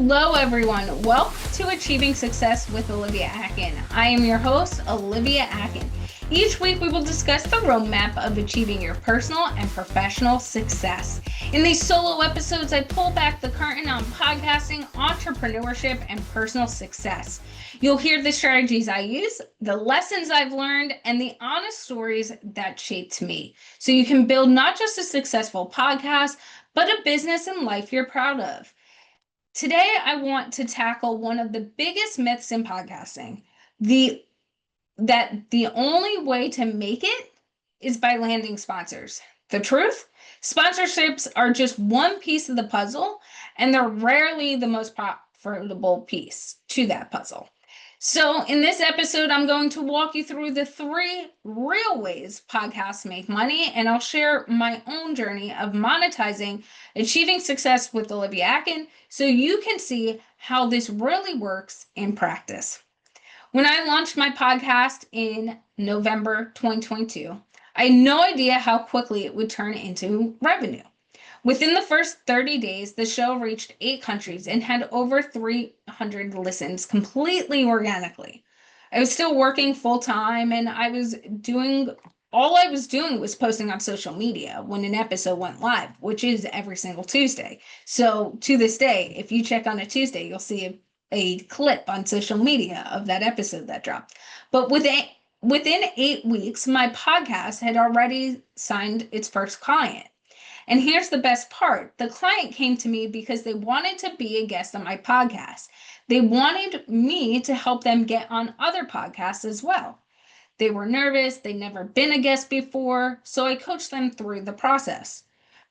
Hello, everyone. Welcome to Achieving Success with Olivia Atkin. I am your host, Olivia Atkin. Each week, we will discuss the roadmap of achieving your personal and professional success. In these solo episodes, I pull back the curtain on podcasting, entrepreneurship, and personal success. You'll hear the strategies I use, the lessons I've learned, and the honest stories that shaped me. So you can build not just a successful podcast, but a business and life you're proud of. Today, I want to tackle one of the biggest myths in podcasting, that the only way to make it is by landing sponsors. The truth? Sponsorships are just one piece of the puzzle, and they're rarely the most profitable piece to that puzzle. So in this episode, I'm going to walk you through the 3 real ways podcasts make money, and I'll share my own journey of monetizing, achieving success with Olivia Atkin, so you can see how this really works in practice. When I launched my podcast in November 2022, I had no idea how quickly it would turn into revenue. Within the first 30 days, the show reached 8 countries and had over 300 listens completely organically. I was still working full time, and all I was doing was posting on social media when an episode went live, which is every single Tuesday. So to this day, if you check on a Tuesday, you'll see a clip on social media of that episode that dropped. But within 8 weeks, my podcast had already signed its first client. And here's the best part. The client came to me because they wanted to be a guest on my podcast. They wanted me to help them get on other podcasts as well. They were nervous. They'd never been a guest before, so I coached them through the process.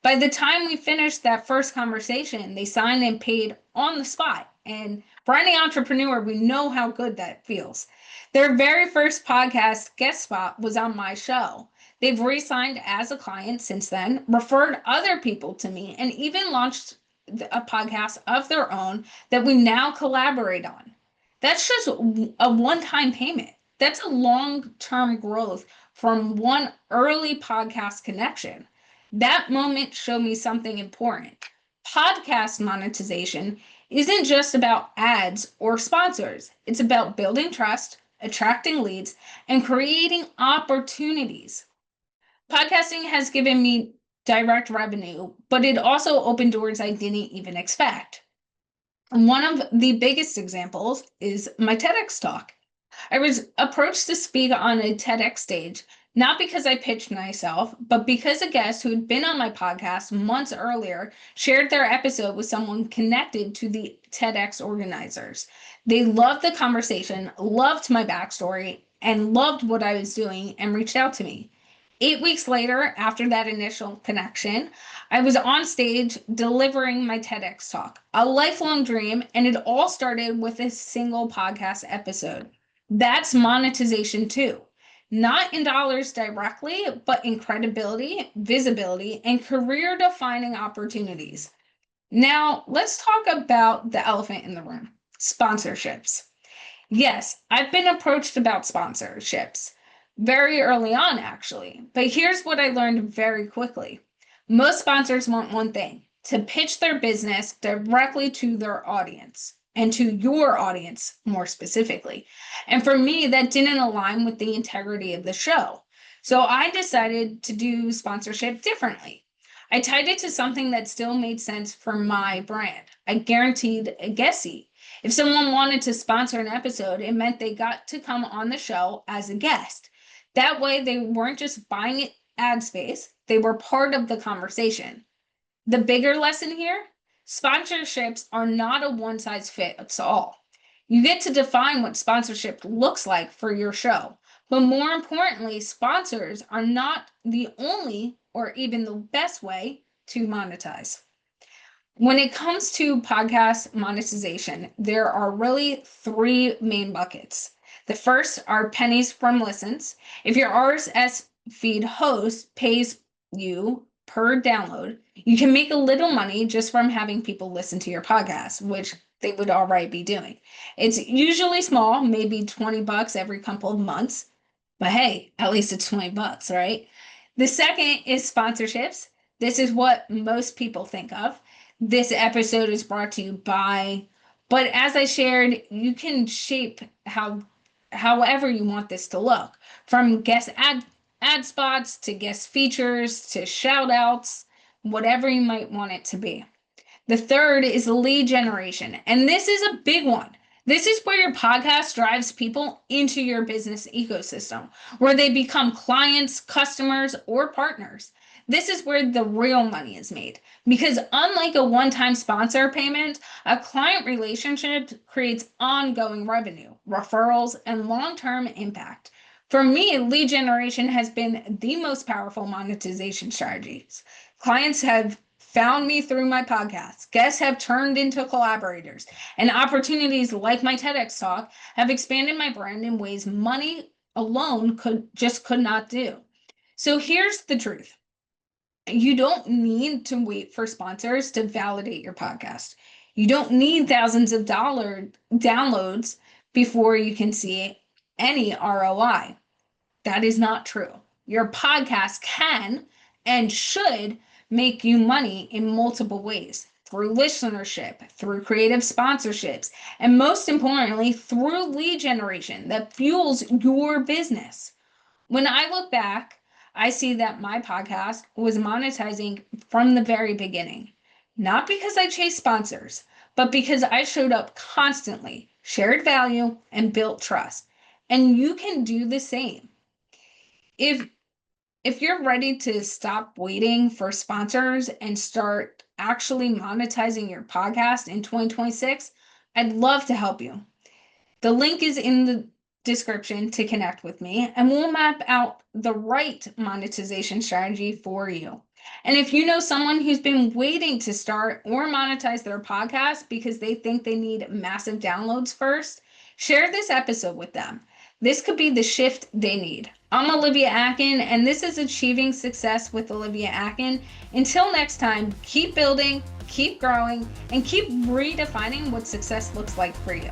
By the time we finished that first conversation, they signed and paid on the spot. And for any entrepreneur, we know how good that feels. Their very first podcast guest spot was on my show. They've re-signed as a client since then, referred other people to me, and even launched a podcast of their own that we now collaborate on. That's just a one-time payment. That's a long-term growth from one early podcast connection. That moment showed me something important. Podcast monetization isn't just about ads or sponsors. It's about building trust, attracting leads, and creating opportunities. Podcasting has given me direct revenue, but it also opened doors I didn't even expect. And one of the biggest examples is my TEDx talk. I was approached to speak on a TEDx stage, not because I pitched myself, but because a guest who had been on my podcast months earlier shared their episode with someone connected to the TEDx organizers. They loved the conversation, loved my backstory, and loved what I was doing and reached out to me. 8 weeks later, after that initial connection, I was on stage delivering my TEDx talk, a lifelong dream, and it all started with a single podcast episode. That's monetization too. Not in dollars directly, but in credibility, visibility, and career-defining opportunities. Now, let's talk about the elephant in the room, sponsorships. Yes, I've been approached about sponsorships very early on, actually. But here's what I learned very quickly. Most sponsors want one thing, to pitch their business directly to their audience, and to your audience more specifically. And for me, that didn't align with the integrity of the show. So I decided to do sponsorship differently. I tied it to something that still made sense for my brand. I guaranteed a guest seat. If someone wanted to sponsor an episode, it meant they got to come on the show as a guest. That way, they weren't just buying ad space, they were part of the conversation. The bigger lesson here, sponsorships are not a one-size-fits-all. You get to define what sponsorship looks like for your show. But more importantly, sponsors are not the only or even the best way to monetize. When it comes to podcast monetization, there are really 3 main buckets. The first are pennies from listens. If your RSS feed host pays you per download, you can make a little money just from having people listen to your podcast, which they would already be doing. It's usually small, maybe $20 every couple of months, but hey, at least it's $20, right? The second is sponsorships. This is what most people think of. This episode is brought to you by But as I shared, you can shape however you want this to look, from guest ad spots to guest features to shout outs, whatever you might want it to be. The third is lead generation. And this is a big one. This is where your podcast drives people into your business ecosystem, where they become clients, customers, or partners. This is where the real money is made. Because unlike a one-time sponsor payment, a client relationship creates ongoing revenue, referrals, and long-term impact. For me, lead generation has been the most powerful monetization strategies. Clients have found me through my podcast. Guests have turned into collaborators, and opportunities like my TEDx talk have expanded my brand in ways money alone could not do. So here's the truth. You don't need to wait for sponsors to validate your podcast. You don't need thousands of dollar downloads before you can see any ROI. That is not true. Your podcast can and should make you money in multiple ways, through listenership, through creative sponsorships, and most importantly, through lead generation that fuels your business. When I look back, I see that my podcast was monetizing from the very beginning, not because I chased sponsors, but because I showed up constantly, shared value, and built trust. And you can do the same. If you're ready to stop waiting for sponsors and start actually monetizing your podcast in 2026, I'd love to help you. The link is in the description to connect with me, and we'll map out the right monetization strategy for you. And if you know someone who's been waiting to start or monetize their podcast because they think they need massive downloads first, share this episode with them. This could be the shift they need. I'm Olivia Atkin, and this is Achieving Success with Olivia Atkin. Until next time, keep building, keep growing, and keep redefining what success looks like for you.